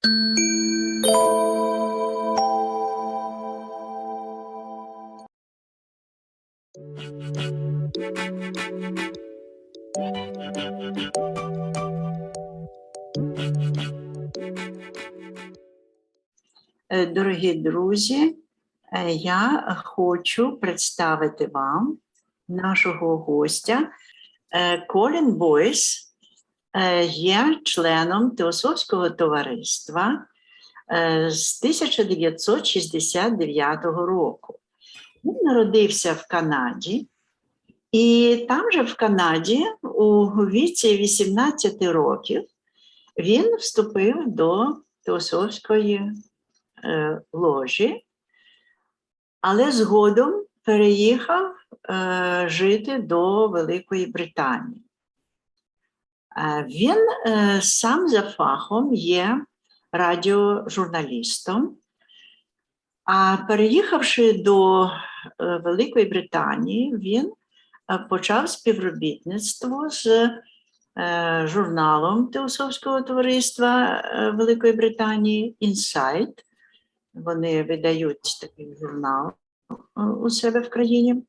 Дорогі друзі, я хочу представити вам нашого гостя. Колін Бойс є членом Теософського товариства з 1969 року. Він народився в Канаді, і там же в Канаді у віці 18 років він вступив до Теософської ложі, але згодом переїхав жити до Великої Британії. Він сам за фахом є радіожурналістом, а переїхавши до Великої Британії, він почав співробітництво з журналом Теософського товариства Великої Британії «Інсайт». Вони видають такий журнал у себе в країні.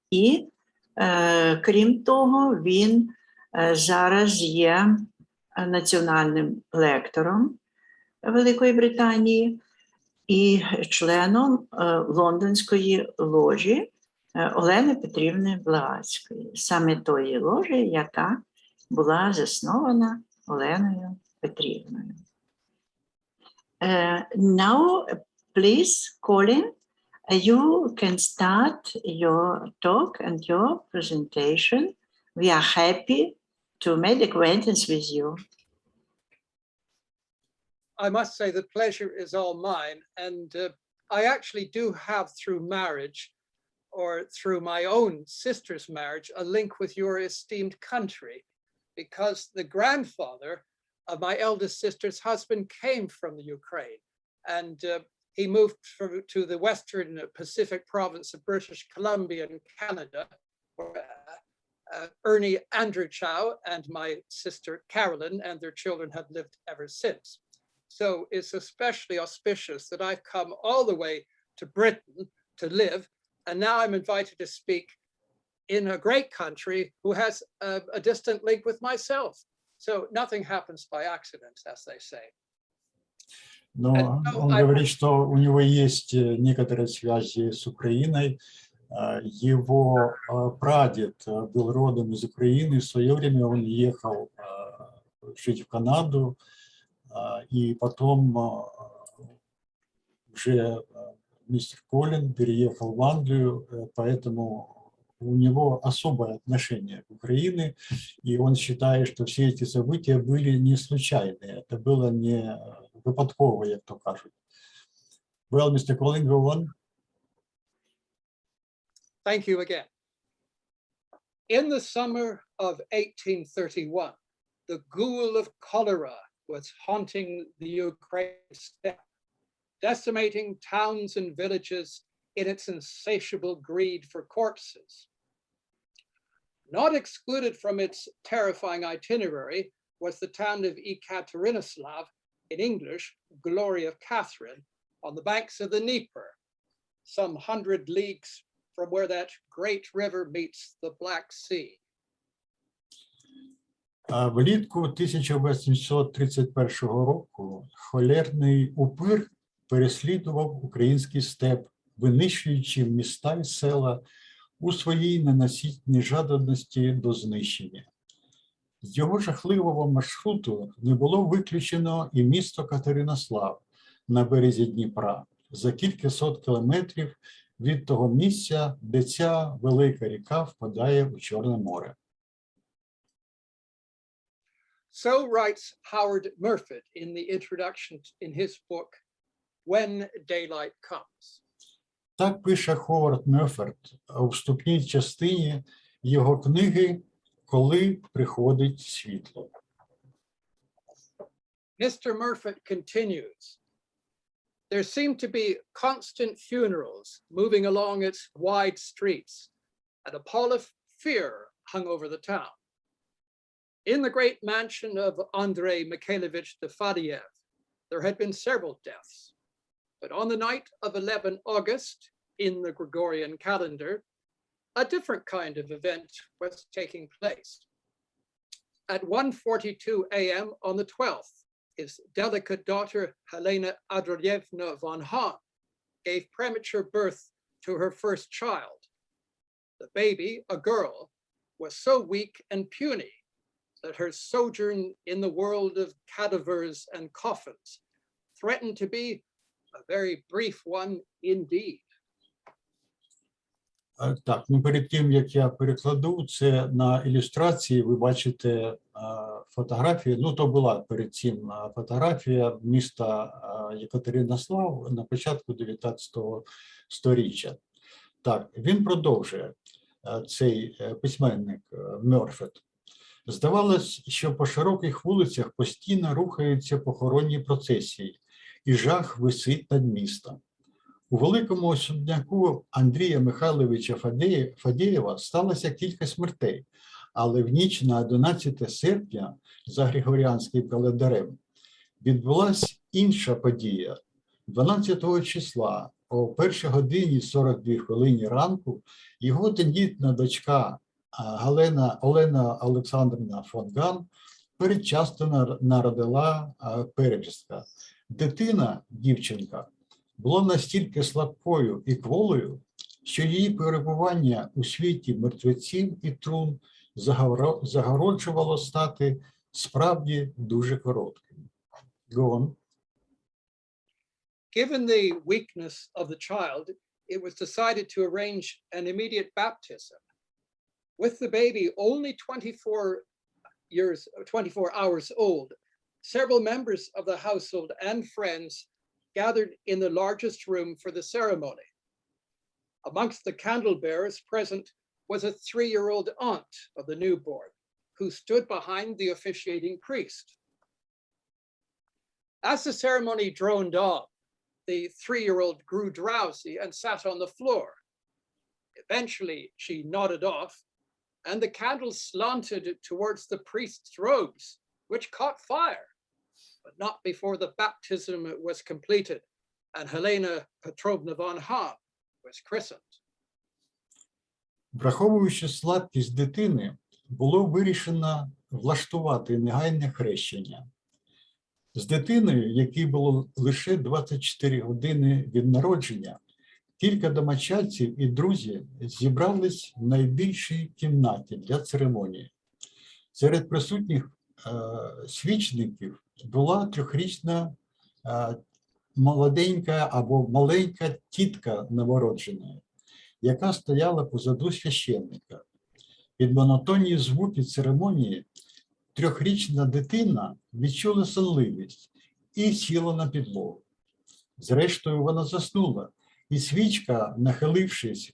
І, крім того, він зараз є національним лектором Великої Британії і членом лондонської ложі Олени Петрівни Блаватської, саме тої ложі, яка була заснована Оленою Петрівною. Now, please, Colin, you can start your talk and your presentation. We are happy to make acquaintance with you. I must say the pleasure is all mine, and I actually do have, through marriage or through my own sister's marriage, a link with your esteemed country, because the grandfather of my eldest sister's husband came from the Ukraine, and he moved to the western Pacific province of British Columbia in Canada, where Ernie Andrew Chow and my sister Carolyn and their children have lived ever since. So it's especially auspicious that I've come all the way to Britain to live, and now I'm invited to speak in a great country who has a distant link with myself. So nothing happens by accident, as they say. Но он говорит, что у него есть некоторые связи с Украиной. Его прадед был родом из Украины. В свое время он ехал жить в Канаду, и потом уже мистер Колин переехал в Англию, поэтому у него особое отношение к Украине, и он считает, что все эти события были не случайные, это было не випадково, як то кажуть. Well, Mr. Colin, go on. Thank you again. In the summer of 1831, the ghoul of cholera was haunting the Ukraine steppe, decimating towns and villages in its insatiable greed for corpses. Not excluded from its terrifying itinerary was the town of Ekaterinoslav, in English, Glory of Catherine, on the banks of the Dnieper, some 100 leagues from where that great river meets the Black Sea. Влітку 1831 року холерний упир переслідував український степ, винищуючи міста й села у своїй ненаситній жадібності до знищення. З його жахливого маршруту не було виключено і місто Катеринослав на березі Дніпра, за кількасот кілометрів від того місця, де ця велика ріка впадає у Чорне море. So writes Howard Murford in the introduction in his book, When Daylight Comes. Так пише Ховард Мёрфорд у вступній частині його книги «Коли приходить світло». Mr. Murford continues, there seemed to be constant funerals moving along its wide streets, and a pall of fear hung over the town. In the great mansion of Andrei Mikhailovich Defadeyev, there had been several deaths. But on the night of 11 August, in the Gregorian calendar, a different kind of event was taking place. At 1:42 a.m. on the 12th, his delicate daughter, Helena Andreyevna von Hahn, gave premature birth to her first child. The baby, a girl, was so weak and puny that her sojourn in the world of cadavers and coffins threatened to be a very brief one indeed. Так, ну перед тим, як я перекладу, це на ілюстрації ви бачите фотографію, ну то була перед цим фотографія міста Єкатеринослав на початку 19 сторіччя. Так, він продовжує, цей письменник Мьорфет. Здавалось, що по широких вулицях постійно рухаються похоронні процесії, і жах висить над містом. У великому особняку Андрія Михайловича Фадєєва сталося кілька смертей, але в ніч на 11 серпня за григоріанським календарем відбулася інша подія. 12 числа о 1 годині 42 хвилині ранку його тендітна дочка Олена Олександрівна фон Ган передчасно народила первістка. Дитина, дівчинка, була настільки слабкою і кволою, що її перебування у світі мертвеців і трун загороджувало стати справді дуже коротким. Go on. Given the weakness of the child, it was decided to arrange an immediate baptism. With the baby only 24 hours old, several members of the household and friends gathered in the largest room for the ceremony. Amongst the candle bearers present was a 3-year-old aunt of the newborn, who stood behind the officiating priest. As the ceremony droned on, the 3-year-old grew drowsy and sat on the floor. Eventually, she nodded off, and the candles slanted towards the priest's robes, which caught fire, but not before the baptism was completed and Helena Petrovna von Hahn was christened. Враховуючи слабкість дитини, було вирішено влаштувати негайне хрещення. З дитиною, якій було лише 24 години від народження, кілька домочадців і друзів зібрались в найбільшій кімнаті для церемонії. Серед присутніх свічників була 3-річна молоденька або маленька тітка новородженої, яка стояла позаду священника. Під монотонні звуки церемонії 3-річна дитина відчула сонливість і сіла на підлогу. Зрештою, вона заснула, і свічка, нахилившись,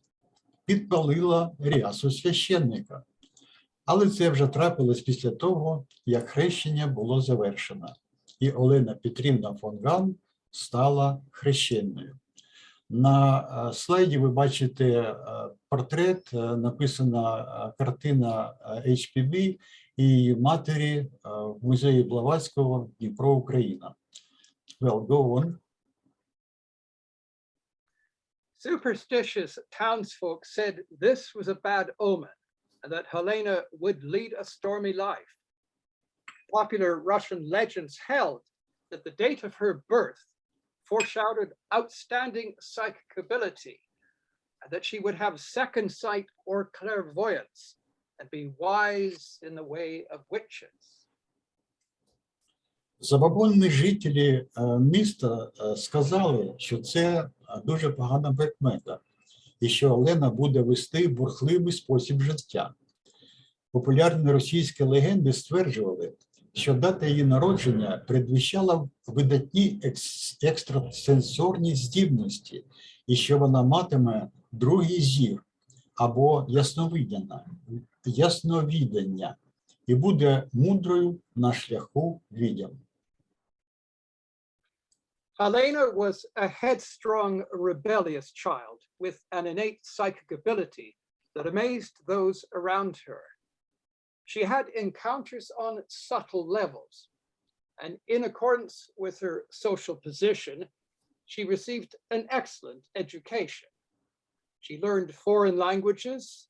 підпалила рясу священника. Але це вже трапилось після того, як хрещення було завершено, і Олена Петрівна фон Ган стала хрещенною. На слайді ви бачите портрет, написана картина О.П.Б. і її матері в музеї Блаватського, Дніпро, Україна. Well, go on. Superstitious townsfolk said this was a bad omen and that Helena would lead a stormy life. Popular Russian legends held that the date of her birth foreshadowed outstanding psychic ability and that she would have second sight or clairvoyance and be wise in the way of witches. Забобонні жителі міста сказали, що це дуже погана прикмета, і що Олена буде вести бурхливий спосіб життя. Популярні російські легенди стверджували, що дата її народження передвіщала видатні екстрасенсорні здібності, і що вона матиме другий зір або ясновідення, і буде мудрою на шляху відьом. Helena was a headstrong, rebellious child with an innate psychic ability that amazed those around her. She had encounters on subtle levels, and in accordance with her social position, she received an excellent education. She learned foreign languages,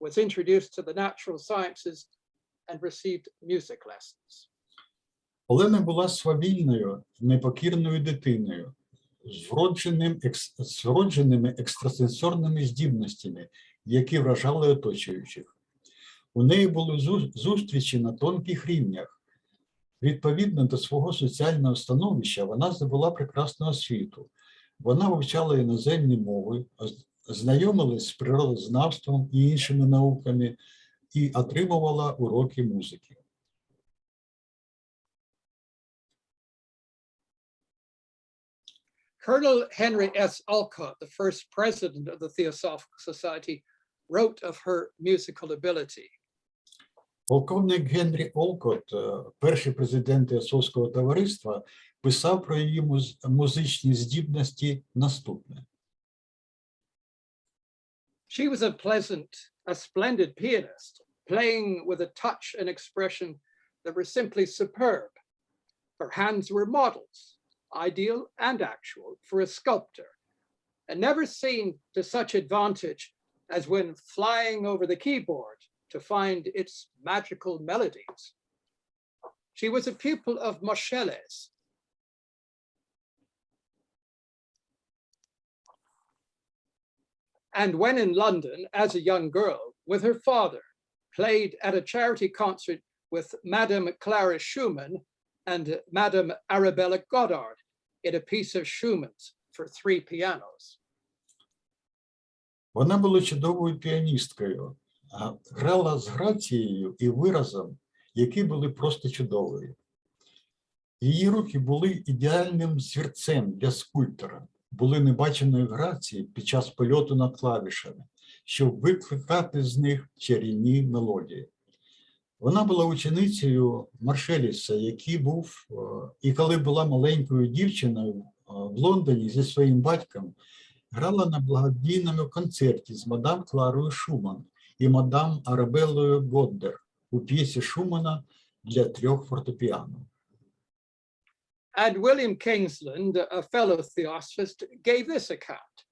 was introduced to the natural sciences, and received music lessons. Олена була свавільною, непокірною дитиною, з вродженими екстрасенсорними здібностями, які вражали оточуючих. У неї були зустрічі на тонких рівнях. Відповідно до свого соціального становища, вона здобула прекрасну освіту. Вона вивчала іноземні мови, знайомилась з природознавством і іншими науками і отримувала уроки музики. Colonel Henry S. Olcott, the first president of the Theosophical Society, wrote of her musical ability. Полковник Генрі Олкотт, перший президент Теософського товариства, писав про її музичні здібності наступне. She was a splendid pianist, playing with a touch and expression that were simply superb. Her hands were models, ideal and actual, for a sculptor, and never seen to such advantage as when flying over the keyboard to find its magical melodies. She was a pupil of Moscheles. And when in London, as a young girl, with her father, played at a charity concert with Madame Clara Schumann and Madame Arabella Goddard in a piece of Schumann's for 3 pianos. Вона була чудовою піаністкою, грала з грацією і виразом, які були просто чудові. Її руки були ідеальним зірцем для скульптора, були небаченої грації під час польоту над клавішами, щоб викликати з них чарівні мелодії. Вона була ученицею Маршеліса, який був, і коли була маленькою дівчиною в Лондоні зі своїм батьком, грала на благодійному концерті з мадам Кларою Шуман і мадам Арабеллою Годдер у п'єсі Шумана для 3 фортепіано. And William Kingsland, a fellow theosophist, gave this account.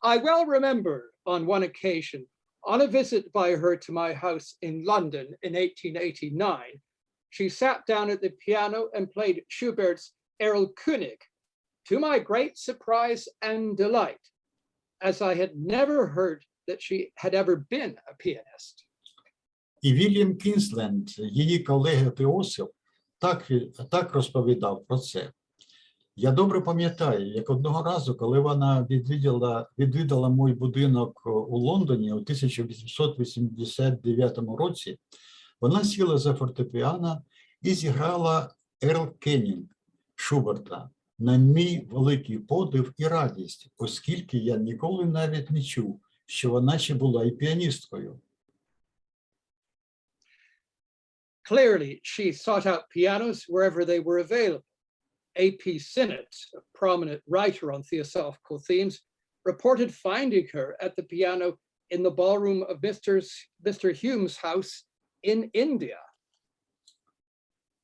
I well remember on one occasion, on a visit by her to my house in London in 1889, she sat down at the piano and played Schubert's Erlkönig, to my great surprise and delight, as I had never heard that she had ever been a pianist. І Вільям Кінсленд, її колега-теософ, так розповідав про це. Я добре пам'ятаю, як одного разу, коли вона відвідала мій будинок у Лондоні у 1889 році, вона сіла за фортепіано і зіграла Ерл-Кенінг Шуберта на мій великий подив і радість, оскільки я ніколи навіть не чув, що вона ще була і піаністкою. Clearly, she sought out pianos wherever they were available. A.P. Sinnott, a prominent writer on theosophical themes, reported finding her at the piano in the ballroom of Mr. Hume's house in India.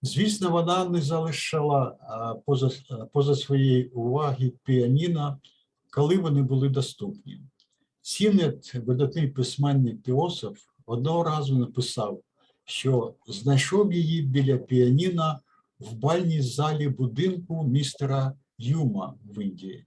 Звісно, вона не залишала поза своєї уваги піаніно, коли вони були доступні. Сіннет, видатний письменник-теософ, одного разу написав, що знайшов її біля піаніно в бальній залі будинку містера Юма в Індії.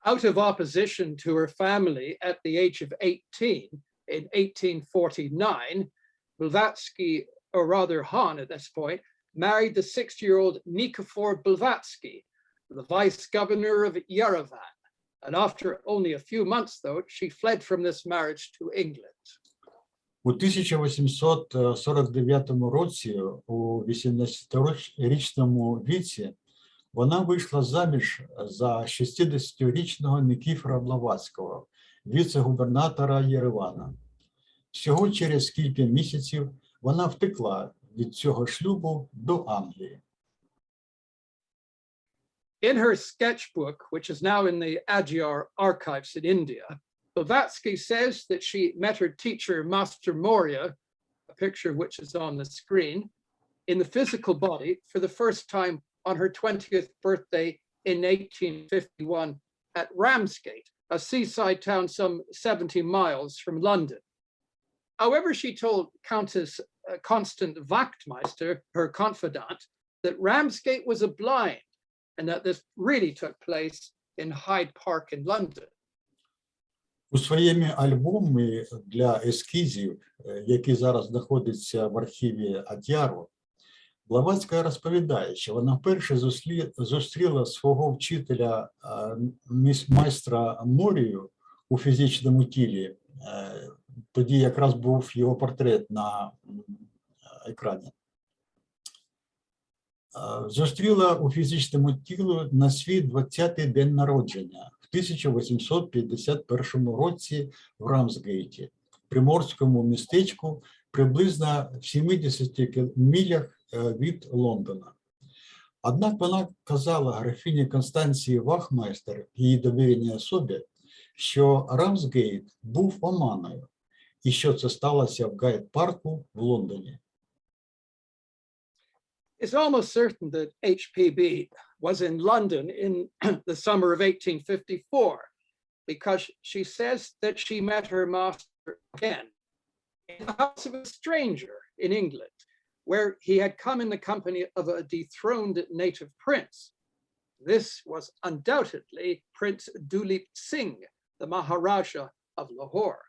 Out of opposition to her family at the age of 18 in 1849, Blavatsky, or rather Han at this point, married the 6-year-old Nikifor Blavatsky, the vice governor of Yerevan. And after only a few months, though, she fled from this marriage to England. У 1849 році, у 18-річному віці, вона вийшла заміж за 60-річного Никифора Блаватського, віце-губернатора Єревана. Всього через кілька місяців вона втекла від цього шлюбу до Англії. In her sketchbook, which is now in the Adyar archives in India, Blavatsky says that she met her teacher, Master Moria, a picture of which is on the screen, in the physical body for the first time on her 20th birthday in 1851 at Ramsgate, a seaside town some 70 miles from London. However, she told Countess Constant Wachtmeister, her confidant, that Ramsgate was a blind and that this really took place in Hyde Park in London. У своєму альбомі для ескізів, який зараз знаходиться в архіві Адяру, Блаватська розповідає, що вона вперше зустріла свого вчителя, майстра Морію у фізичному тілі. Тоді якраз був його портрет на екрані. Зустріла у фізичному тілі на свій 20-й день народження в 1851 році в Рамсгейті, приморському містечку, приблизно в 70 милях від Лондона. Однак вона казала графіні Констанції Вахмайстер, її довіреній особі, що Рамсгейт був оманою і що це сталося в Гайд-парку в Лондоні. It's almost certain that H.P.B. was in London in the summer of 1854 because she says that she met her master again in the house of a stranger in England, where he had come in the company of a dethroned native prince. This was undoubtedly Prince Duleep Singh, the Maharaja of Lahore.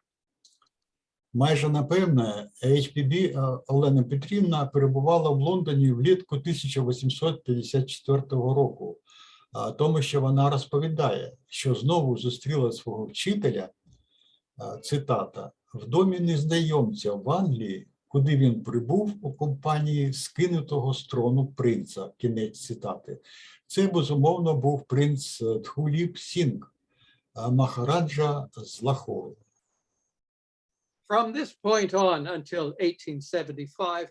Майже напевне, H.P.B. Олена Петрівна перебувала в Лондоні влітку 1854 року, тому що вона розповідає, що знову зустріла свого вчителя, цитата, в домі незнайомця в Англії, куди він прибув у компанії скинутого з трону принца, кінець цитати. Це, безумовно, був принц Дхуліп Сінг, Махараджа з Лахору. From this point on until 1875,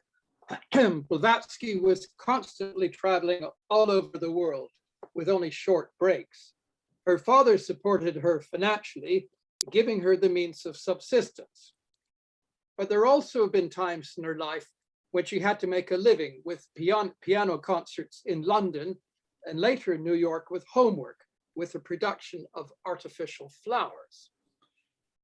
Blavatsky was constantly traveling all over the world with only short breaks. Her father supported her financially, giving her the means of subsistence. But there also have been times in her life when she had to make a living with piano concerts in London and later in New York with homework, with the production of artificial flowers.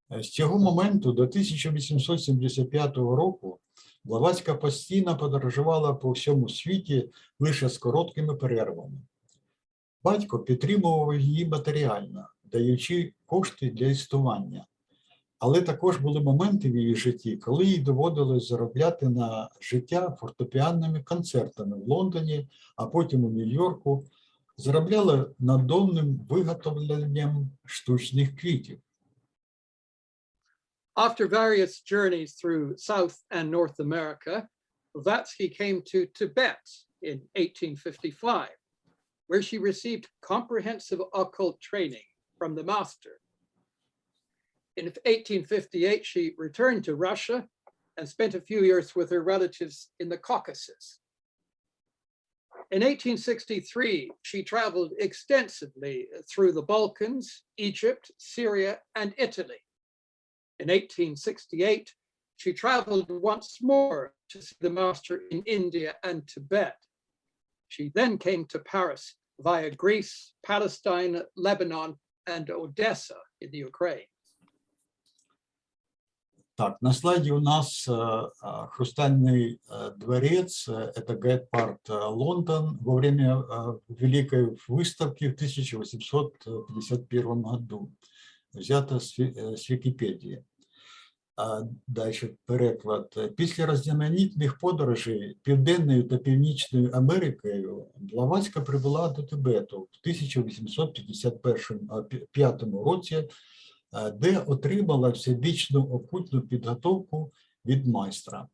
З цього моменту до 1875 року Блаватська постійно подорожувала по всьому світі лише з короткими перервами. Батько підтримував її матеріально, даючи кошти для існування. Але також були моменти в її житті, коли їй доводилось заробляти на життя фортепіанними концертами в Лондоні, а потім у Нью-Йорку, заробляла надомним виготовленням штучних квітів. After various journeys through South and North America, Blavatsky came to Tibet in 1855, where she received comprehensive occult training from the master. In 1858, she returned to Russia and spent a few years with her relatives in the Caucasus. In 1863, she traveled extensively through the Balkans, Egypt, Syria, and Italy. In 1868, she traveled once more to see the master in India and Tibet. She then came to Paris via Greece, Palestine, Lebanon, and Odessa in the Ukraine. Так, на слайді у нас хрустальный дворец, это Гайд-парк, Лондон, во время Великой выставки в 1851 году. Взято з Вікіпедії. Далі переклад. Після різноманітних подорожей Південною та Північною Америкою Блаватська прибула до Тибету в 1855 році, де отримала всебічну окультну підготовку від майстра.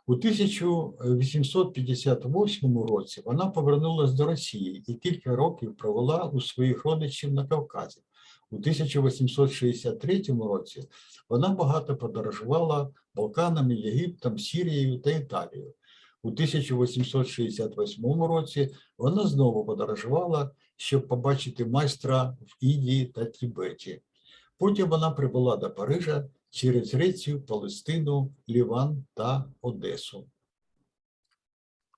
У 1858 році вона повернулася до Росії і кілька років провела у своїх родичів на Кавказі. У 1863 році вона багато подорожувала Балканами, Єгиптом, Сірією та Італією. У 1868 році вона знову подорожувала, щоб побачити майстра в Індії та Тибеті. Потім вона прибула до Парижа через Грецію, Палестину, Ліван та Одесу.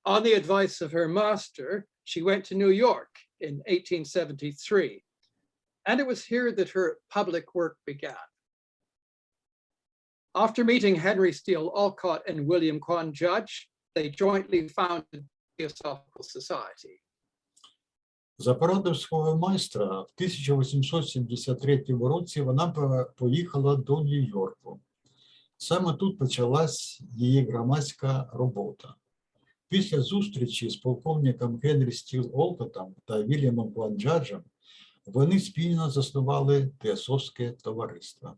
On the advice of her master, she went to New York in 1873, and it was here that her public work began. After meeting Henry Steele Olcott and William Quan Judge, they jointly founded the Theosophical Society. За порадою свого майстра, в 1873 році вона поїхала до Нью-Йорку. Саме тут почалась її громадська робота. Після зустрічі з полковником Генрі Стіл Олкотом та Вільямом Кван Джаджем вони спільно заснували Теософське товариство.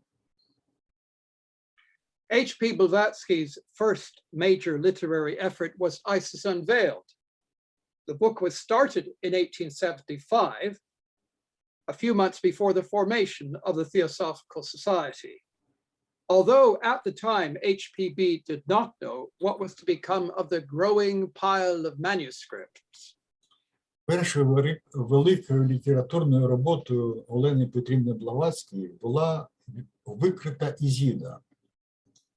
H.P. Blavatsky's first major literary effort was Isis Unveiled. The book was started in 1875, a few months before the formation of the Theosophical Society. Although at the time HPB did not know what was to become of the growing pile of manuscripts. Першою великою літературною роботою Олени Петрівни Блаватської була «Викрита Ізіда».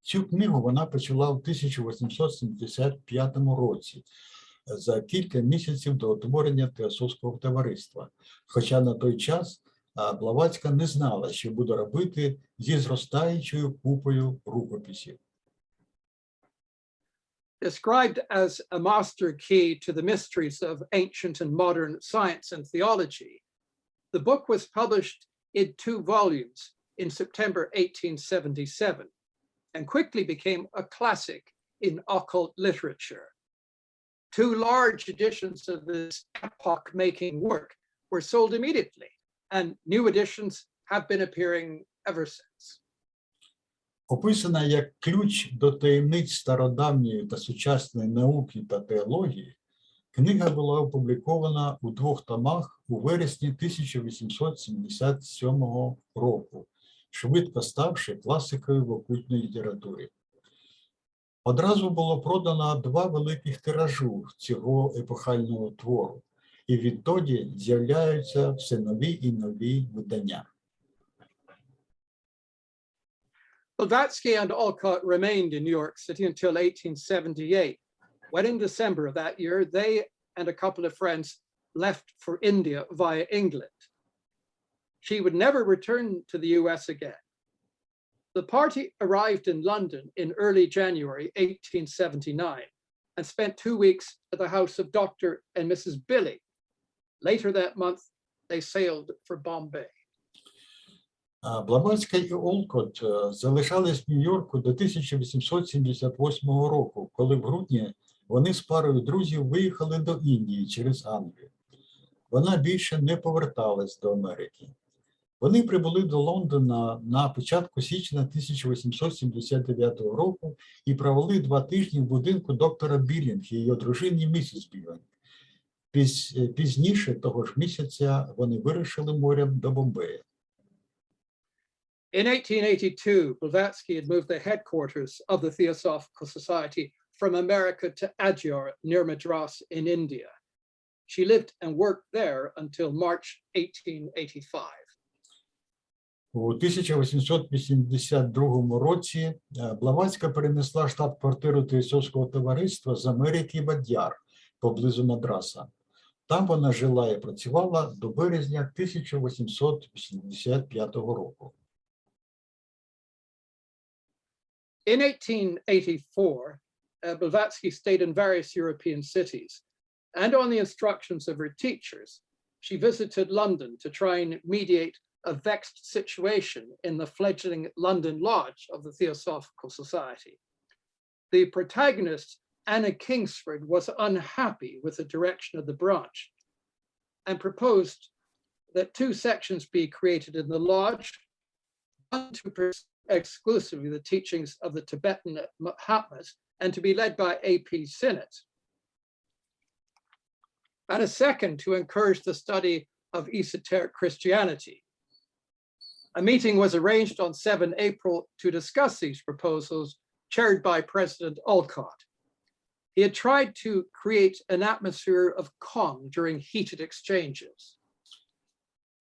Цю книгу вона почала в 1875 році, за кілька місяців до утворення Теософського товариства. Хоча на той час Блаватська не знала, що буде робити зі зростаючою купою рукописів. Described as a master key to the mysteries of ancient and modern science and theology, the book was published in 2 volumes in September 1877 and quickly became a classic in occult literature. 2 large editions of this epoch-making work were sold immediately, and new editions have been appearing ever since. Описана як ключ до таємниць стародавньої та сучасної науки та теології, книга була опублікована у 2 томах у вересні 1877 року, швидко ставши класикою в окультній літературі. Одразу було продано 2 великих тиражу цього епохального твору, і відтоді з'являються все нові і нові видання. Blavatsky and Olcott remained in New York City until 1878, when in December of that year, they and a couple of friends left for India via England. She would never return to the US again. The party arrived in London in early January 1879 and spent 2 weeks at the house of Dr. and Mrs. Billy. Later that month, they sailed for Bombay. Блаватська і Олкот залишались в Нью-Йорку до 1878 року, коли в грудні вони з парою друзів виїхали до Індії через Англію. Вона більше не поверталась до Америки. Вони прибули до Лондона на початку січня 1879 року і провели 2 тижні в будинку доктора Білінг і її дружині місіс Білінг. Пізніше того ж місяця вони вирушили морем до Бомбея. In 1882, Blavatsky had moved the headquarters of the Theosophical Society from America to Adyar near Madras in India. She lived and worked there until March 1885. У 1882 році Блаватська перенесла штаб-квартиру Теософського товариства з Америки в Ад'яр, поблизу Мадраса. Там вона жила і працювала до березня 1885 року. In 1884, Blavatsky stayed in various European cities, and on the instructions of her teachers, she visited London to try and mediate a vexed situation in the fledgling London Lodge of the Theosophical Society. The protagonist, Anna Kingsford, was unhappy with the direction of the branch and proposed that 2 sections be created in the lodge, one to pursue exclusively the teachings of the Tibetan Mahatmas and to be led by A.P. Sinnett, and a second to encourage the study of esoteric Christianity. A meeting was arranged on 7 April to discuss these proposals, chaired by President Olcott. He had tried to create an atmosphere of calm during heated exchanges.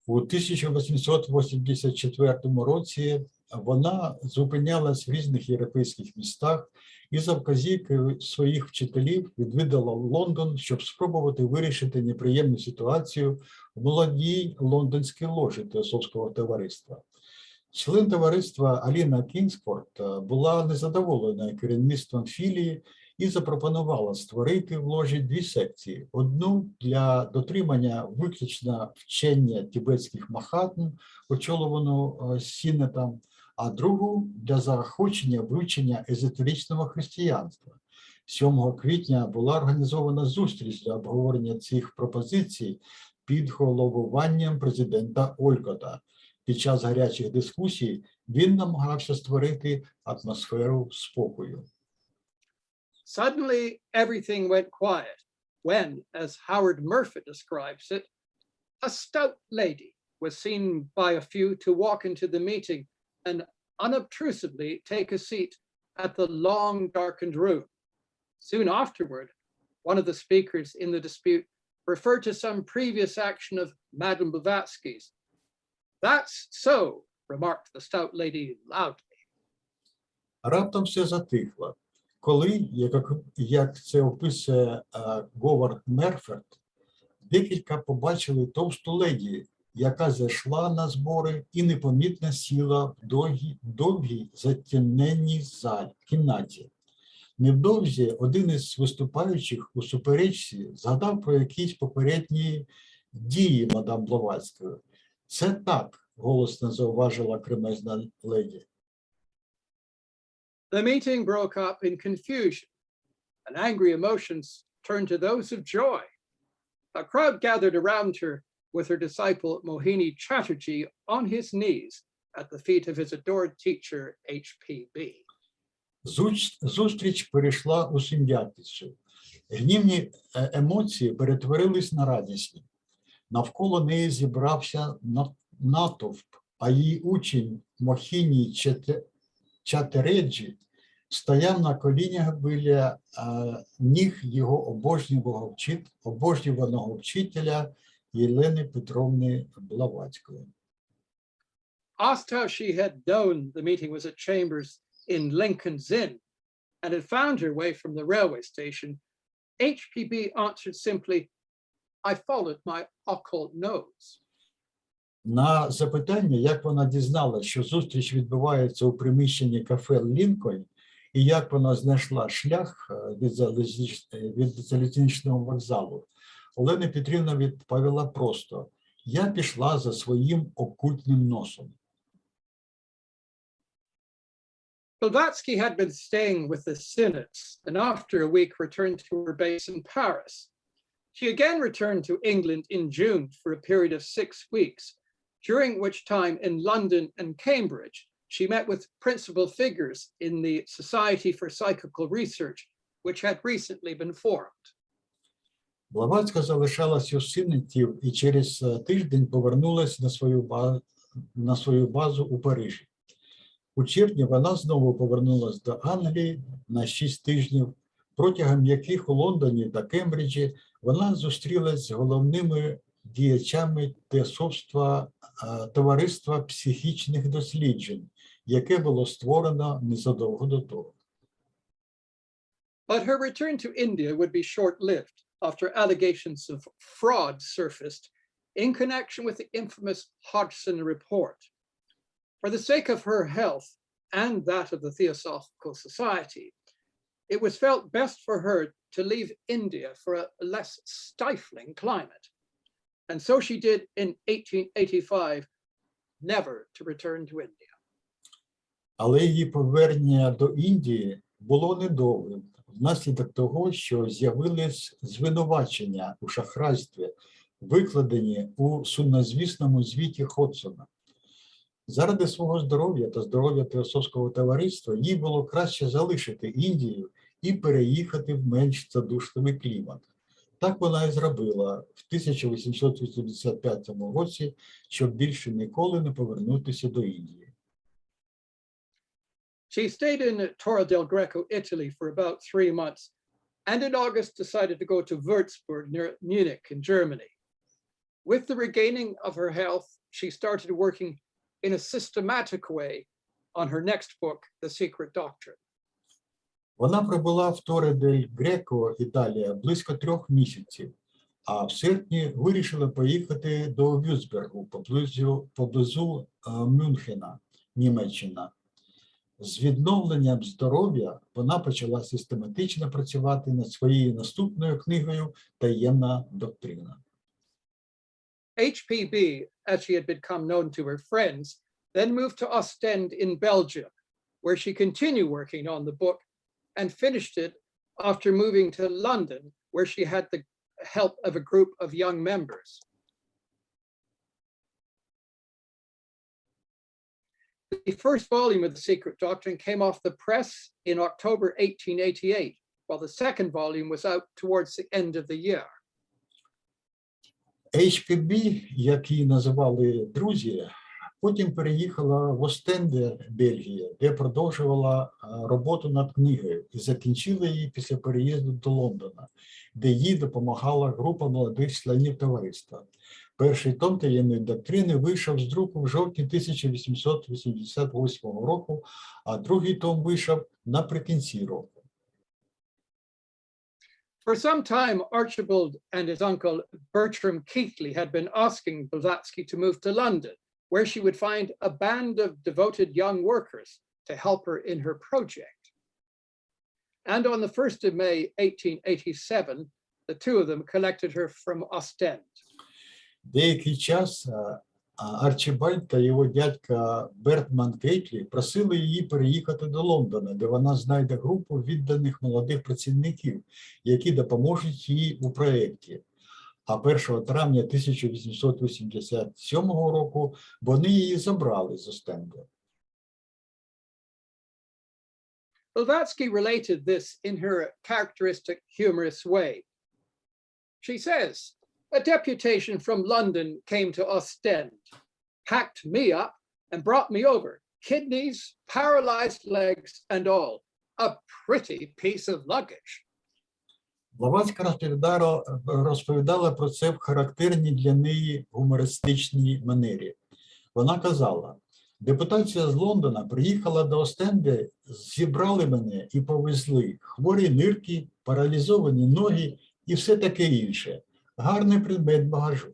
У 1884 році вона зупинялась в різних європейських містах і за вказівкою своїх вчителів відвідала Лондон, щоб спробувати вирішити неприємну ситуацію в молодій лондонській ложі Теософського товариства. Член товариства Аліна Кінсфорд була незадоволена керівництвом філії і запропонувала створити в ложі дві секції. Одну для дотримання виключно вчення тибетських махатм, очолювану Сінетом, а другу для заохочення вивчення езотеричного християнства. 7 квітня була організована зустріч для обговорення цих пропозицій під головуванням президента Олькота. Під час гарячих дискусій він намагався створити атмосферу спокою. Suddenly, everything went quiet when, as Howard Murphy describes it, a stout lady was seen by a few to walk into the meeting and unobtrusively take a seat at the long darkened room. Soon afterward, one of the speakers in the dispute referred to some previous action of Madame Blavatsky's. "That's so," remarked the stout lady loudly. Раптом все затихло. Коли, як це описує Говард Мерферд, декілька побачили товсту леді, яка зайшла на збори і непомітно сіла в довгій затіненній кімнаті. Невдовзі один із виступаючих у суперечці згадав про якісь попередні дії мадам Блаватської. «Це так», – голосно зауважила кремезна леді. The meeting broke up in confusion, and angry emotions turned to those of joy. A crowd gathered around her with her disciple Mohini Chatterjee on his knees at the feet of his adored teacher H.P.B. Зустріч перейшла у сум'ятицю. Гнівні емоції перетворились на радісні. Навколо неї зібрався натовп, а її учень Мохіні Чатереджі стояв на колінях біля ніг його обожнюваного вчителя Олени Петрівни Блаватської. Asked how she had known the meeting was at Chambers in Lincoln's Inn and had found her way from the railway station, H.P.B. answered simply, "I followed my occult nose." На запитання, як вона дізналася, що зустріч відбувається у приміщенні кафе «Лінкольн» і як вона знайшла шлях від залізничного вокзалу, Олена Петрівна відповіла просто: «Я пішла за своїм окультним носом». Blavatsky had been staying with the Synods and after a week returned to her base in Paris. She again returned to England in June for a period of 6 weeks, during which time in London and Cambridge, she met with principal figures in the Society for Psychical Research, which had recently been formed. Блаватська залишалася у Синетів і через тиждень повернулася на свою базу у Парижі. У червні вона знову повернулася до Англії на 6 тижнів, протягом яких у Лондоні та Кембриджі вона зустрілася з головними діячами товариства психічних досліджень, яке було створено незадовго до того. But her return to India would be short-lived after allegations of fraud surfaced in connection with the infamous Hodgson report. For the sake of her health and that of the Theosophical Society, it was felt best for her to leave India for a less stifling climate. And so she did in 1885, never to return to India. Але її повернення до Індії було недовгим, внаслідок того, що з'явились звинувачення у шахрайстві, викладені у сумнозвісному звіті Ходсона. Заради свого здоров'я та здоров'я Теософського товариства їй було краще залишити Індію і переїхати в менш задушливий клімат. Так вона і зробила в 1885 році, щоб більше ніколи не повернутися до Індії. She stayed in Torre del Greco, Italy for about 3 months, and in August decided to go to Würzburg near Munich in Germany. With the regaining of her health, she started working in a systematic way on her next book, The Secret Doctrine. Вона пробула в Торе-дель-Греко, Італія, близько 3 місяців, а в серпні вирішила поїхати до Вюрцбергу, поблизу Мюнхена, Німеччина. З відновленням здоров'я вона почала систематично працювати над своєю наступною книгою «Таємна доктрина». H.P.B., as she had become known to her friends, then moved to Ostend in Belgium, where she continued working on the book and finished it after moving to London, where she had the help of a group of young members. The first volume of The Secret Doctrine came off the press in October 1888, while the second volume was out towards the end of the year. H.P.B., як її називали друзі, потім переїхала в Остенде, Бельгія, де продовжувала роботу над книгою і закінчила її після переїзду до Лондона, де їй допомагала група молодих членів товариства. Перший том «Таємної доктрини» вийшов з друку в жовтні 1888 року, а другий том вийшов наприкінці року. For some time, Archibald and his uncle Bertram Keighley had been asking Blavatsky to move to London, where she would find a band of devoted young workers to help her in her project. And on the 1st of May, 1887, the two of them collected her from Ostend. Деякий час Арчибальд та його дядька Бертман Кейтлі просили її переїхати до Лондона, де вона знайде групу відданих молодих працівників, які допоможуть їй у проєкті. А 1 травня 1887 року вони її забрали з Остенда. Blavatsky related this in her characteristic humorous way. She says, a deputation from London came to Ostend, packed me up and brought me over, kidneys, paralyzed legs and all. A pretty piece of luggage. Блаватська розповідала про це в характерній для неї гумористичній манері. Вона казала, депутація з Лондона приїхала до Остенди, зібрали мене і повезли. Хворі нирки, паралізовані ноги і все таке інше. Гарний предмет багажу.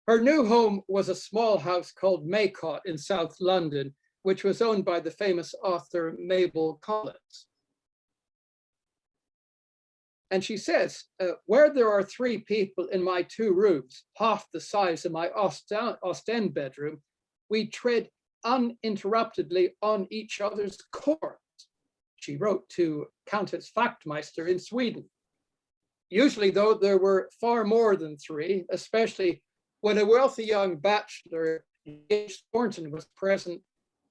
Her new home was a small house called Maycott in South London, which was owned by the famous author Mabel Collins. And she says, where there are 3 people in my 2 rooms, half the size of my Ostend bedroom, we tread uninterruptedly on each other's corns, she wrote to Countess Wachtmeister in Sweden. Usually, though, there were far more than 3, especially when a wealthy young bachelor, James Thornton, was present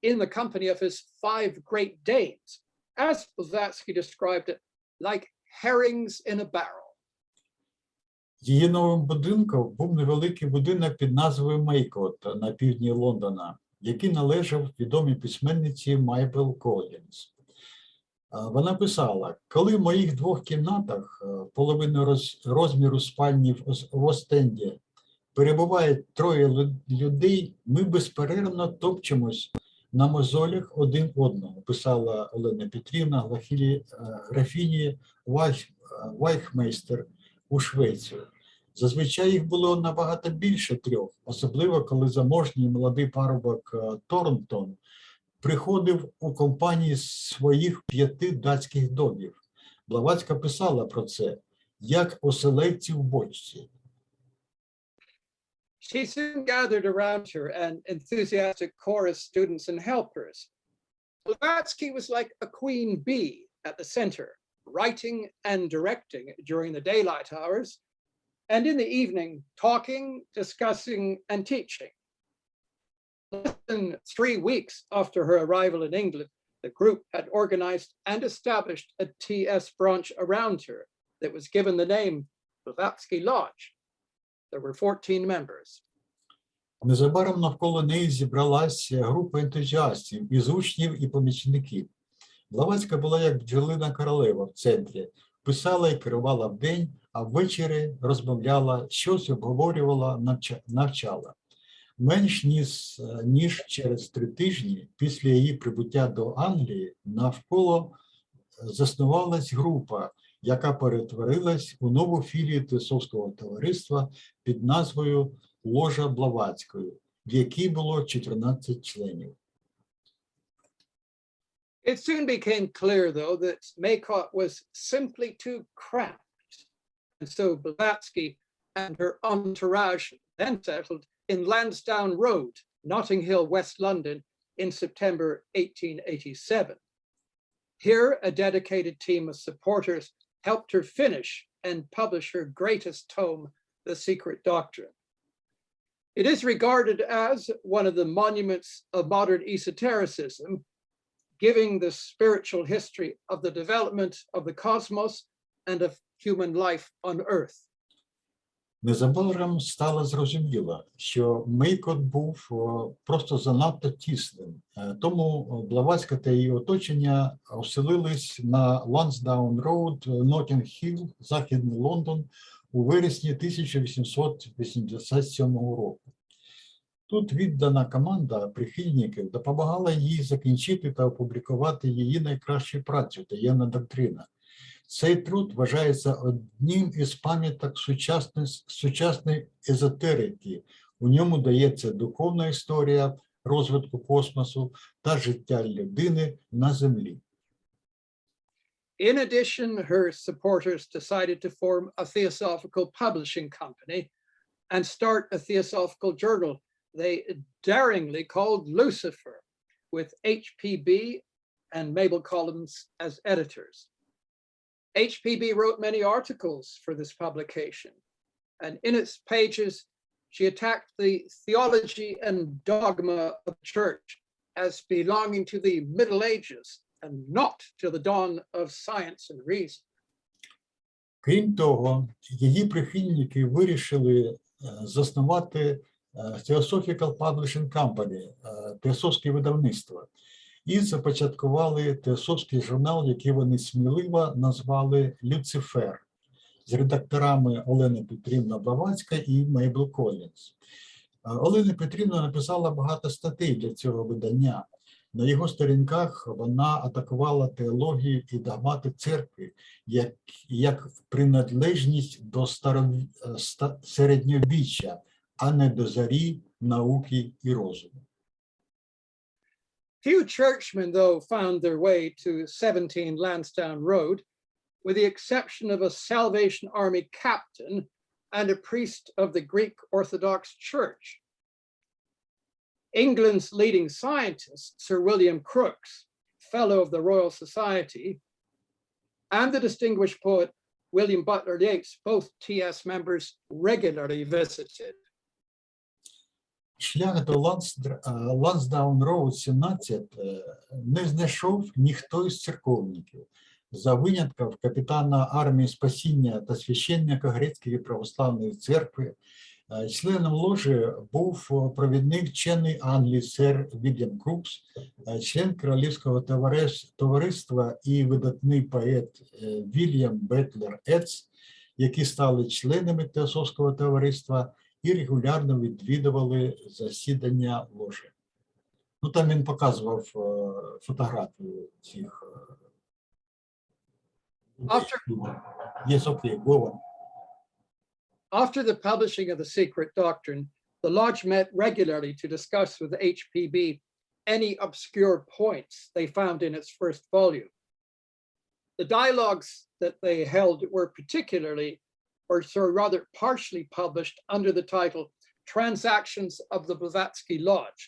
in the company of his 5 Great Danes, as Blavatsky described it, like herrings in a barrel. Її новим будинком був невеликий будинок під назвою Мейкот на півдні Лондона, який належав відомій письменниці Мейбл Колінс. Вона писала, коли в моїх 2 кімнатах, половину розміру спальні в Остенді, перебуває 3 людей, ми безперервно топчемось на мозолях один одного, писала Олени Петрівна графіні Вайхмейстер у Швецію. Зазвичай їх було набагато більше 3, особливо коли заможній молодий парубок Торнтон приходив у компанії своїх 5 датських домів. Блаватська писала про це, як оселедці в бочці. She soon gathered around her an enthusiastic chorus of students and helpers. Blavatsky was like a queen bee at the center, writing and directing during the daylight hours, and in the evening, talking, discussing, and teaching. Less than 3 weeks after her arrival in England, the group had organized and established a TS branch around her that was given the name Blavatsky Lodge. There were 14 members. Незабаром навколо неї зібралася група ентузіастів із учнів і помічників. Блаватська була як бджолина королева в центрі, писала і керувала вдень, а ввечері розмовляла, щось обговорювала, навчала. Менш ніж через 3 тижні після її прибуття до Англії навколо заснувалась група, яка перетворилась у нову філію Теософського товариства під назвою Ложа Блаватської, в якій було 14 членів. It soon became clear, though, that Maycott was simply too cramped. And so Blavatsky and her entourage then settled in Lansdowne Road, Notting Hill, West London, in September 1887. Here, a dedicated team of supporters helped her finish and publish her greatest tome, The Secret Doctrine. It is regarded as one of the monuments of modern esotericism, giving the spiritual history of the development of the cosmos and of human life on Earth. Незабаром стало зрозуміло, що Мейкот був просто занадто тісним. Тому Блаватська та її оточення оселились на Лансдаун Роуд, Ноттінг Хілл, Західний Лондон у вересні 1887 року. Тут віддана команда прихильників допомагала їй закінчити та опублікувати її найкращу працю «Таємна доктрина». Цей труд вважається одним із пам'яток сучасної езотерики. У ньому дається духовна історія розвитку космосу та життя людини на Землі. In addition, her supporters decided to form a theosophical publishing company and start a theosophical journal they daringly called Lucifer, with H.P.B. and Mabel Collins as editors. H.P.B. wrote many articles for this publication, and in its pages, she attacked the theology and dogma of the church as belonging to the Middle Ages and not to the dawn of science and reason. Крім того, її прихильники вирішили заснувати Theosophical Publishing Company, теософське видавництво, і започаткували теософський журнал, який вони сміливо назвали «Люцифер», з редакторами Олени Петрівна Блаватська і Мейбл Колінс. Олена Петрівна написала багато статей для цього видання. На його сторінках вона атакувала теологію і догмати церкви як приналежність до середньовіччя, а не до зарі, науки і розуму. Few churchmen, though, found their way to 17 Lansdowne Road, with the exception of a Salvation Army captain and a priest of the Greek Orthodox Church. England's leading scientist, Sir William Crookes, Fellow of the Royal Society, and the distinguished poet William Butler Yeats, both TS members, regularly visited. Шлях до Лансдаун Роуд 17 не знайшов ніхто із церковників, за винятком капітана армії спасіння та священника Грецької православної церкви. Членом ложі був провідний вчений Англії сер Вільям Крукс, член Королівського товариства і видатний поет Вільям Бетлер Ец, які стали членами Теософського товариства і регулярно відвідували засідання ложі. Ну, там він показував фотографію цих. Yes, okay, go on. After the publishing of The Secret Doctrine, the Lodge met regularly to discuss with H.P.B. any obscure points they found in its first volume. The dialogues that they held were rather partially published under the title Transactions of the Blavatsky Lodge,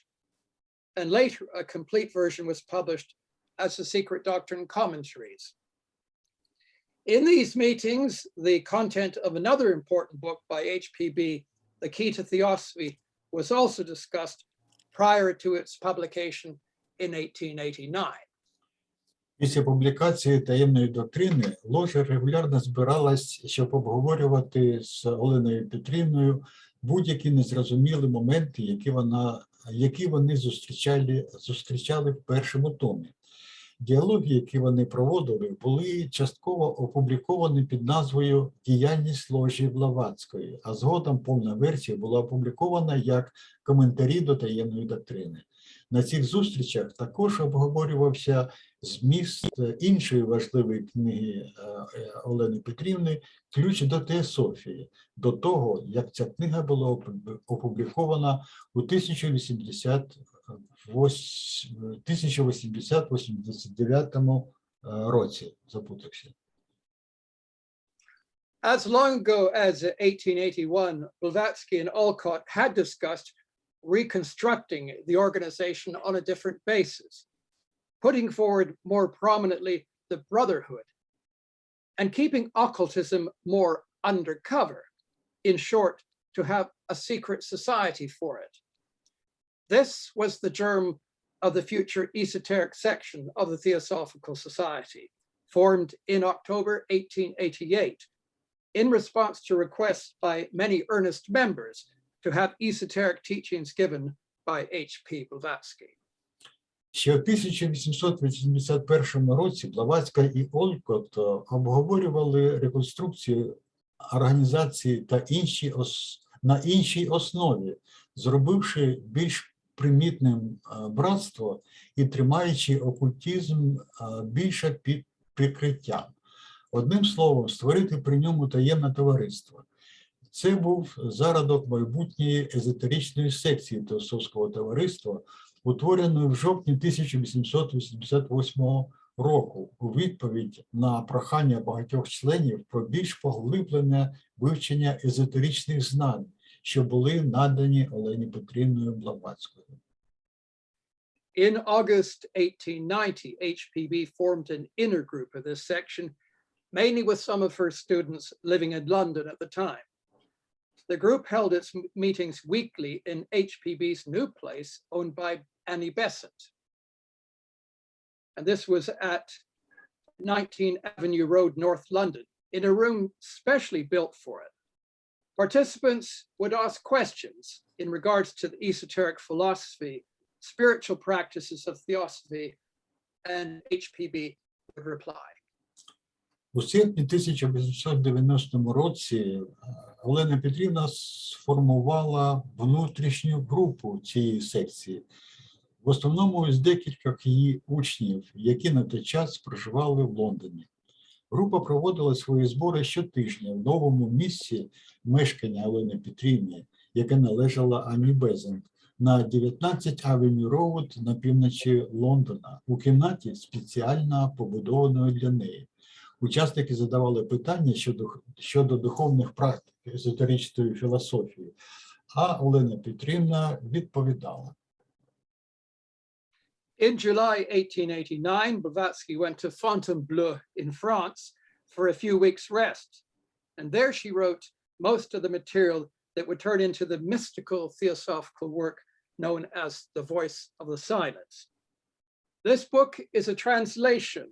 and later a complete version was published as The Secret Doctrine Commentaries. In these meetings, the content of another important book by H.P.B., The Key to Theosophy, was also discussed prior to its publication in 1889. Після публікації таємної доктрини ложа регулярно збиралась, щоб обговорювати з Оленою Петрівною будь-які незрозумілі моменти, які вони зустрічали в першому томі. Діалоги, які вони проводили, були частково опубліковані під назвою «Діяльність ложі Блаватської», а згодом повна версія була опублікована як коментарі до таємної доктрини. На цих зустрічах також обговорювався зміст іншої важливої книги Олени Петрівни «Ключ до теософії», до того, як ця книга була опублікована у 1889 році, запутався. As long ago as 1881, Blavatsky and Alcott had discussed reconstructing the organization on a different basis, putting forward more prominently the brotherhood, and keeping occultism more undercover, in short, to have a secret society for it. This was the germ of the future esoteric section of the Theosophical Society, formed in October 1888, in response to requests by many earnest members to have esoteric teachings given by H.P. Blavatsky. Ще у 1881 році Блаватська і Олкот обговорювали реконструкцію організації та на іншій основі, зробивши більш примітним братство і тримаючи окультизм більше під прикриттям. Одним словом, створити при ньому таємне товариство. Це був зародок майбутньої езотеричної секції Теософського товариства, утвореної в жовтні 1888 року у відповідь на прохання багатьох членів про більш поглиблене вивчення езотеричних знань, що були надані Олені Петрівною Блаватською. In August 1890, HPB formed an inner group of this section, mainly with some of her students living in London at the time. The group held its meetings weekly in HPB's new place owned by Annie Besant. And this was at 19 Avenue Road, North London, in a room specially built for it. Participants would ask questions in regards to the esoteric philosophy, spiritual practices of theosophy, and HPB would reply. У серпні 1890 році Олена Петрівна сформувала внутрішню групу цієї секції, в основному з декількох її учнів, які на той час проживали в Лондоні. Група проводила свої збори щотижня в новому місці мешкання Олени Петрівни, яке належало Анні Безант, на 19 Avenue Road на півночі Лондона, у кімнаті, спеціально побудованої для неї. Учасники задавали питання щодо духовних практик езотеричної філософії, а Олена Петрівна відповідала. In July 1889, Blavatsky went to Fontainebleau in France for a few weeks' rest, and there she wrote most of the material that would turn into the mystical theosophical work known as The Voice of the Silence. This book is a translation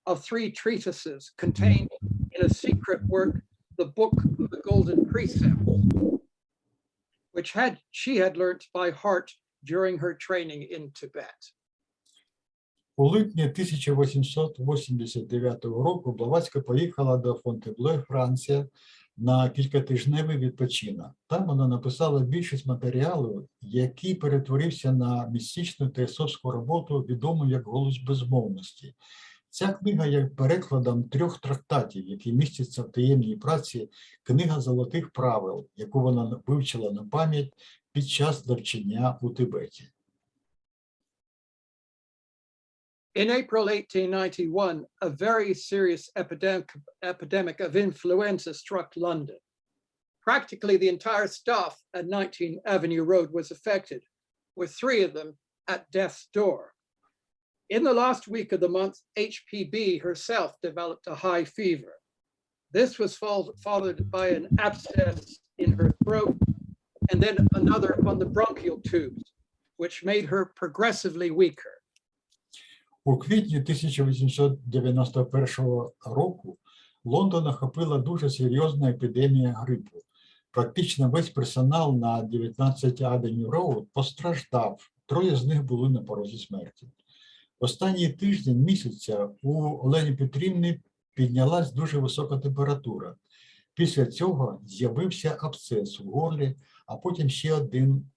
of 3 treatises contained in a secret work, the Book of the Golden Precepts, which she had learnt by heart during her training in Tibet. У липні 1889 року Блаватська поїхала до Фонтенбле, Франція, на кількатижневий відпочинок. Там вона написала більшість матеріалу, який перетворився на містичну теософську роботу, відому як «Голос безмовності». Ця книга є перекладом 3 трактатів, які містяться в таємній праці «Книга золотих правил», яку вона вивчила на пам'ять під час навчання у Тибеті. In April 1891, a very serious epidemic of influenza struck London. Practically the entire staff at 19 Avenue Road was affected, with 3 of them at death's door. In the last week of the month, HPB herself developed a high fever. This was followed by an abscess in her throat, and then another on the bronchial tubes, which made her progressively weaker. У квітні 1891 року Лондон охопила дуже серйозна епідемія грипу. Практично весь персонал на 19 Avenue Road постраждав, 3 з них були на порозі смерті. Останній тиждень місяця у Олені Петрівни піднялась дуже висока температура. Після цього з'явився абсцес у горлі, а потім ще один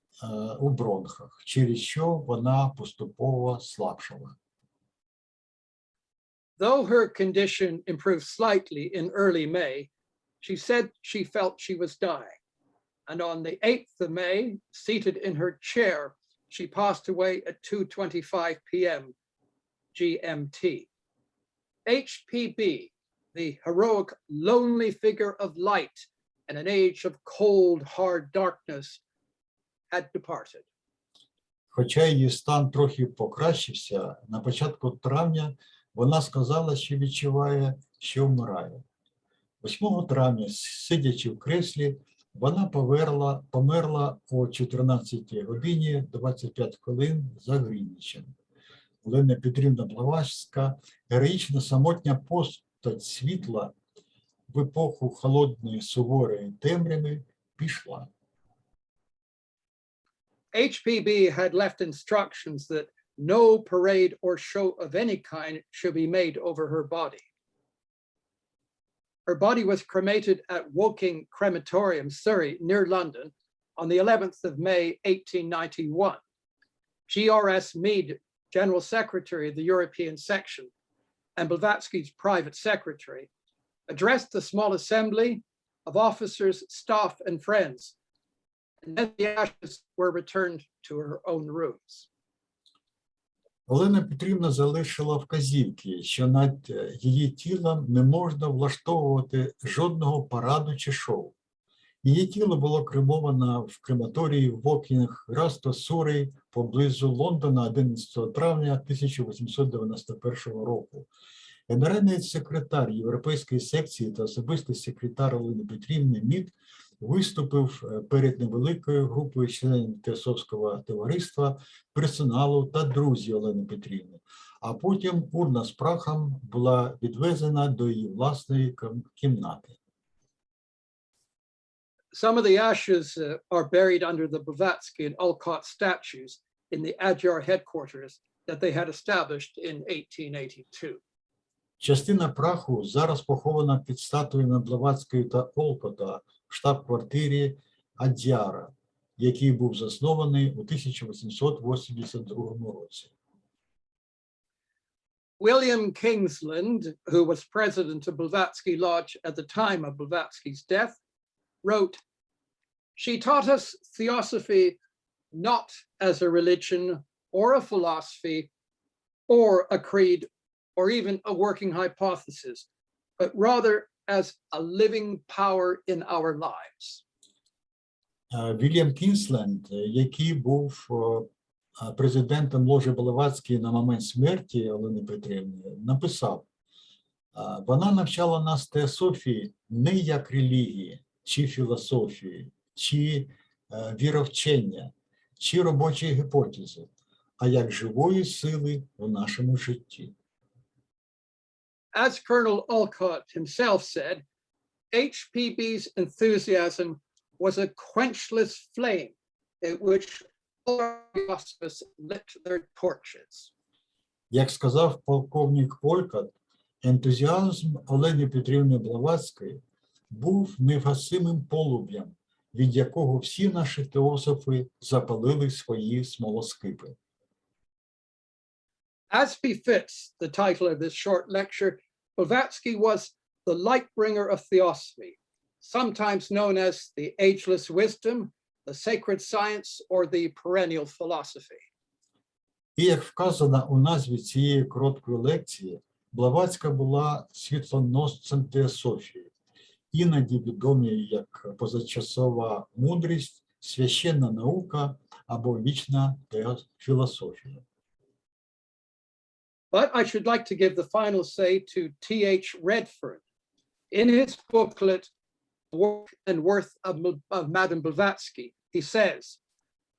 у бронхах, через що вона поступово слабшала. Though her condition improved slightly in early May, she said she felt she was dying. And on the 8th of May, seated in her chair, she passed away at 2:25 p.m. GMT. HPB, the heroic, lonely figure of light in an age of cold, hard darkness, had departed. Хоча її стан трохи покращився, на початку травня вона сказала, що відчуває, що вмирає. 8 травня, сидячи в креслі, вона померла о 14 годині 25 хвилин за Грінвічем. Олена Петрівна Блаватська, героїчна самотня постать світла в епоху холодної суворої темряви, пішла. HPB had left instructions that no parade or show of any kind should be made over her body. Her body was cremated at Woking Crematorium, Surrey, near London, on the 11th of May, 1891. G.R.S. Mead, General Secretary of the European Section, and Blavatsky's private secretary, addressed the small assembly of officers, staff, and friends, and then the ashes were returned to her own rooms. Олена Петрівна залишила вказівки, що над її тілом не можна влаштовувати жодного параду чи шоу. Її тіло було кремовано в крематорії Вокінг Расто Сурей поблизу Лондона 11 травня 1891 року. Генеральний секретар Європейської секції та особистий секретар Олени Петрівни Мід виступив перед невеликою групою членів Теософського товариства, персоналу та друзів Олени Петрівни, а потім урна з прахом була відвезена до її власної кімнати. Some of the ashes are buried under the Blavatsky and Olcott statues in the Adyar headquarters that they had established in 1882. Частина праху зараз похована під статуями Блаватської та Олкота в штаб-квартирі Адяра, який був заснований у 1882 році. William Kingsland, who was president of Blavatsky Lodge at the time of Blavatsky's death, wrote, "She taught us theosophy not as a religion or a philosophy or a creed or even a working hypothesis, but rather as a living power in our lives." Вільям Кінсленд, який був президентом ложі Блаватської на момент смерті Олени Петрівни, написав: "Вона навчала нас теософії не як релігії, чи філософії, чи віровчення, чи робочої гіпотези, а як живої сили в нашому житті." As Colonel Olcott himself said, HPB's enthusiasm was a quenchless flame in which all philosophers lit their torches. Як сказав полковник Олькот, ентузіазм Олени Петрівни Блаватської був невгасимим полум'ям, від якого всі наші теософи запалили свої смолоскипи. As befits the title of this short lecture, Blavatsky was the light bringer of theosophy, sometimes known as the ageless wisdom, the sacred science, or the perennial philosophy. І як вказано у назві цієї короткої лекції, Блаватська була світлоносцем теософії, іноді відомі як позачасова мудрість, священна наука або вічна філософія. But I should like to give the final say to T.H. Redfern. In his booklet, Work and Worth of Madame Blavatsky, he says,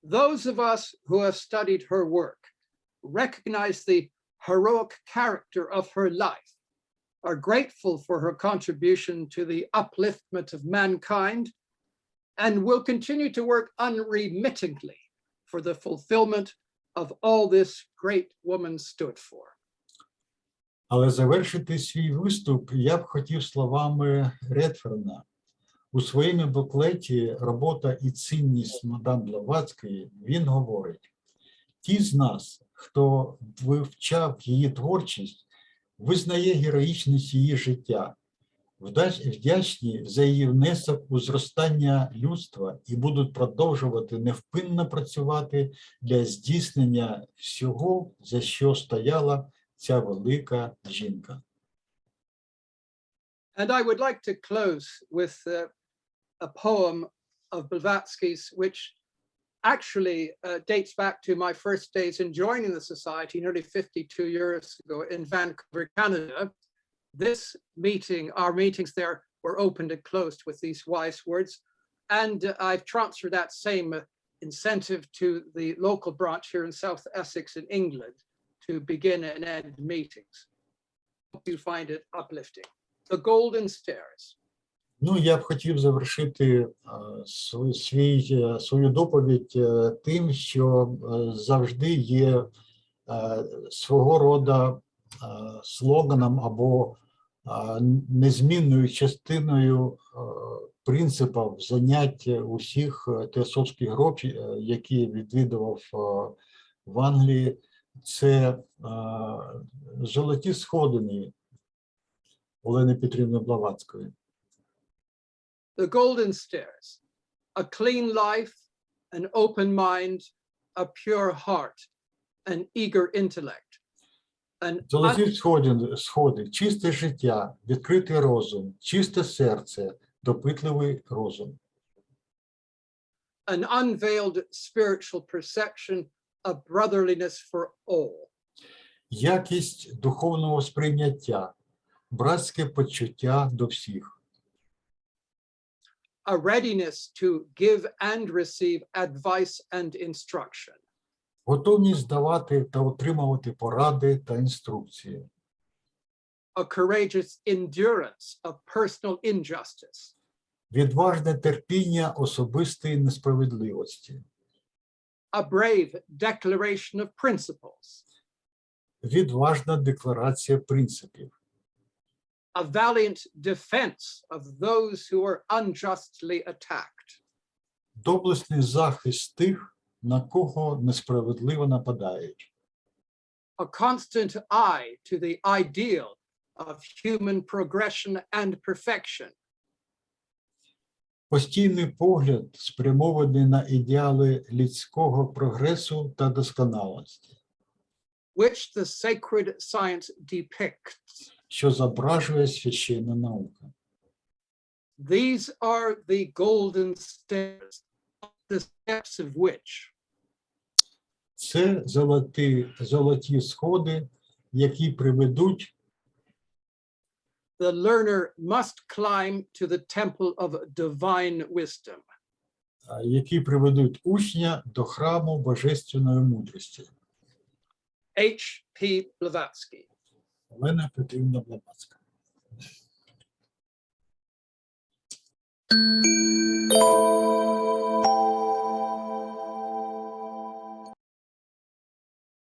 "Those of us who have studied her work recognize the heroic character of her life, are grateful for her contribution to the upliftment of mankind, and will continue to work unremittingly for the fulfillment of all this great woman stood for. Але завершити свій виступ я б хотів словами Редферна. У своєму буклеті «Робота і цінність мадам Блаватської» він говорить: «Ті з нас, хто вивчав її творчість, визнає героїчність її життя, вдячні за її внесок у зростання людства і будуть продовжувати невпинно працювати для здійснення всього, за що стояла ця велика жінка». And I would like to close with a poem of Blavatsky's, which actually dates back to my first days in joining the society nearly 52 years ago in Vancouver, Canada. This meeting, our meetings there were opened and closed with these wise words. And I've transferred that same incentive to the local branch here in South Essex in England to begin and end meetings. Hope you find it uplifting. The Golden Stairs. Ну, я б хотів завершити свою доповідь тим, що завжди є свого роду слоганом або незмінною частиною принципів занять усіх теософських груп, які відвідував в Англії. Це золоті сходини Олени Петрівни Блаватської. The Golden Stairs, a clean life, an open mind, a pure heart, an eager intellect. Золоті сходи, чисте життя, відкритий розум, чисте серце, допитливий розум. An unveiled spiritual perception of brotherliness for all. Якість духовного сприйняття, братське почуття до всіх. A readiness to give and receive advice and instruction. Готовність давати та отримувати поради та інструкції. A courageous endurance of personal injustice. Відважне терпіння особистої несправедливості. A brave declaration of principles. Відважна декларація принципів. A valiant defense of those who are unjustly attacked. Доблесний захист тих, на кого несправедливо нападають. A constant eye to the ideal of human progression and perfection. Постійний погляд спрямований на ідеали людського прогресу та досконалості. Which the sacred science depicts. Що зображує священна наука. These are the golden stairs, the steps of which. Це золоті сходи, які приведуть. The learner must climb to the temple of divine wisdom. Які приведуть учня до храму божественної мудрості. О.П.Блаватська. Олена Петрівна Блаватська.